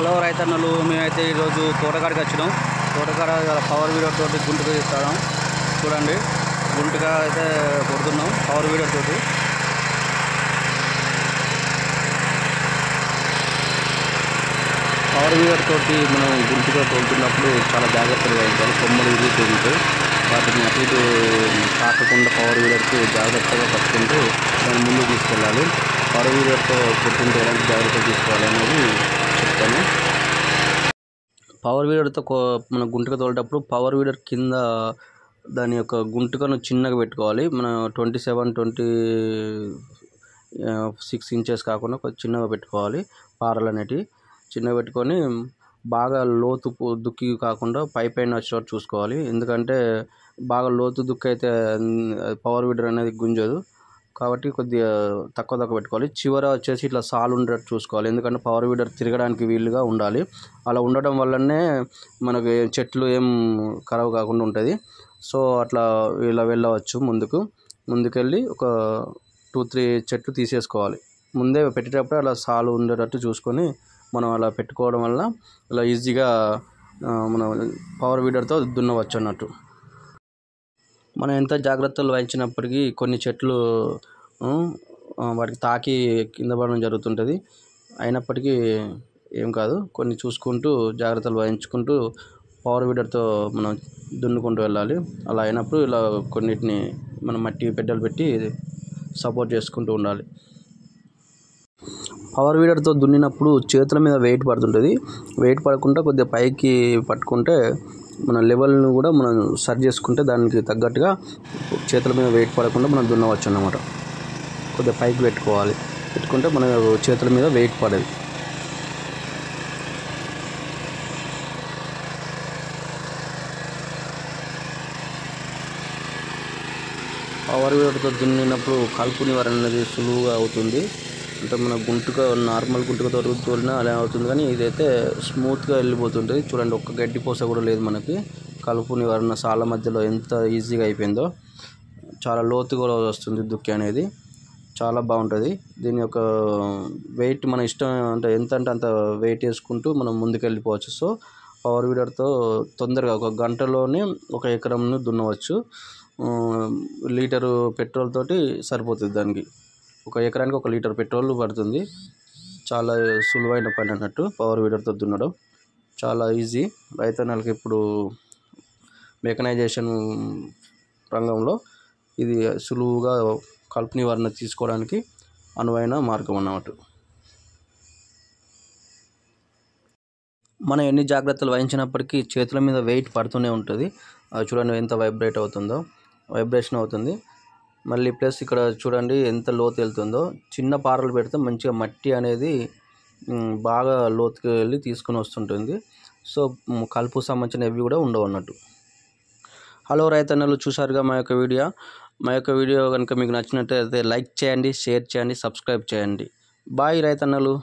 Hello రైతన్నలు, మేమైతే ఈరోజు తోటకాడికి వచ్చినాం. తోటకాడ పవర్ వీడర్ తోటి గుంటుగా తీస్తాం. చూడండి, గుంటుగా అయితే కొడుతున్నాం పవర్ వీడర్ తోటి. పవర్ వీడర్ తోటి మనం గుంటుగా తోలుతున్నప్పుడు చాలా జాగ్రత్తగా వహించాలి. కొమ్మలు ఇవి తిరుగుతాయి, వాటిని అటు ఇటు తాకకుండా పవర్ వీడర్కి జాగ్రత్తగా పట్టుకుంటూ దాన్ని ముందుకు తీసుకెళ్ళాలి. పవర్ వీడర్తో కొట్టుంటే ఎలాంటి జాగ్రత్తలు తీసుకోవాలి అనేది చెప్తాను. పవర్ వీడర్తో మన గుంటుక తోలేటప్పుడు పవర్ వీడర్ కింద దాని యొక్క గుంటుకను చిన్నగా పెట్టుకోవాలి. మన 27-26 ఇంచెస్ కాకుండా కొంచెం చిన్నగా పెట్టుకోవాలి. పారలు అనేటివి చిన్నగా పెట్టుకొని బాగా లోతు దుక్కి కాకుండా పైన వచ్చేటట్టు చూసుకోవాలి. ఎందుకంటే బాగా లోతు దుక్కి అయితే పవర్ వీడర్ అనేది గుంజదు, కాబట్టి కొద్దిగా తక్కువ పెట్టుకోవాలి. చివర వచ్చేసి ఇట్లా సాలు ఉండేటట్టు చూసుకోవాలి. ఎందుకంటే పవర్ వీడర్ తిరగడానికి వీలుగా ఉండాలి. అలా ఉండడం వల్లనే మనకి చెట్లు ఏం ఖరాబ్ కాకుండా ఉంటుంది. సో అట్లా ఇలా వెళ్ళవచ్చు. ముందుకెళ్ళి ఒక 2-3 చెట్లు తీసేసుకోవాలి. ముందే పెట్టేటప్పుడు అలా సాలు ఉండేటట్టు చూసుకొని మనం అలా పెట్టుకోవడం వల్ల ఇలా ఈజీగా మనం పవర్ వీడర్తో దున్నవచ్చు అన్నట్టు. మనం ఎంత జాగ్రత్తలు వహించినప్పటికీ కొన్ని చెట్లు వాటికి తాకి కింద పడడం జరుగుతుంటుంది. అయినప్పటికీ ఏం కాదు, కొన్ని చూసుకుంటూ జాగ్రత్తలు వహించుకుంటూ పవర్ వీడర్తో మనం దున్నుకుంటూ వెళ్ళాలి. అలా అయినప్పుడు ఇలా కొన్నిటిని మనం మట్టి పెద్దలు పెట్టి సపోర్ట్ చేసుకుంటూ ఉండాలి. పవర్ వీడర్తో దున్నినప్పుడు చేతుల మీద వెయిట్ పడుతుంటుంది. వెయిట్ పడకుండా కొద్దిగా పైకి పట్టుకుంటే మన లెవెల్ను కూడా మనం సరి చేసుకుంటే దానికి తగ్గట్టుగా చేతుల మీద వెయిట్ పడకుండా మనం దున్నవచ్చు అన్నమాట. కొద్దిగా పైకి పెట్టుకుంటే మన చేతుల మీద వెయిట్ పడేది. పవర్ వీడర్తో దున్నినప్పుడు కలుపు నివారణ అనేది సులువుగా అవుతుంది. అంటే మన నార్మల్ గుంటుకతో తోలినా అలా అవుతుంది, కానీ ఇదైతే స్మూత్గా వెళ్ళిపోతుంటుంది. చూడండి, ఒక్క గడ్డి పోస కూడా లేదు మనకి. కలుపు నివారణ సాల మధ్యలో ఎంత ఈజీగా అయిపోయిందో. చాలా లోతు కూడా వస్తుంది దుక్కి అనేది, చాలా బాగుంటుంది. దీని యొక్క వెయిట్ మన ఇష్టం, అంటే ఎంత అంటే అంత వెయిట్ వేసుకుంటూ మనం ముందుకెళ్ళిపోవచ్చు. సో పవర్ వీడర్తో తొందరగా 1 గంటలోనే 1 ఎకరంను దున్నవచ్చు. లీటరు పెట్రోల్ తోటి సరిపోతుంది. దానికి 1 ఎకరానికి 1 లీటర్ పెట్రోల్ పడుతుంది. చాలా సులువైన పని అన్నట్టు పవర్ వీడర్తో దున్నడం. చాలా ఈజీ. రైతన్నలకి ఇప్పుడు మెకనైజేషన్ రంగంలో ఇది సులువుగా కలుపు నివారణ తీసుకోవడానికి అనువైన మార్గం అన్నమాట. మనం ఎన్ని జాగ్రత్తలు వహించినప్పటికీ చేతుల మీద వెయిట్ పడుతూనే ఉంటుంది. చూడండి ఎంత వైబ్రేషన్ అవుతుంది. మళ్ళీ ప్లస్ ఇక్కడ చూడండి ఎంత లోతు వెళ్తుందో. చిన్న పారలు పెడితే మంచిగా మట్టి అనేది బాగా లోతుకి వెళ్ళి తీసుకుని వస్తుంటుంది. సో కలుపు సంబంధించిన ఇవి కూడా ఉండవు అన్నట్టు. హలో రైతన్నలు, చూసారుగా మా యొక్క వీడియో కనుక మీకు నచ్చినట్లయితే లైక్ చేయండి, షేర్ చేయండి, సబ్స్క్రైబ్ చేయండి. బాయ్ రైతన్నలు.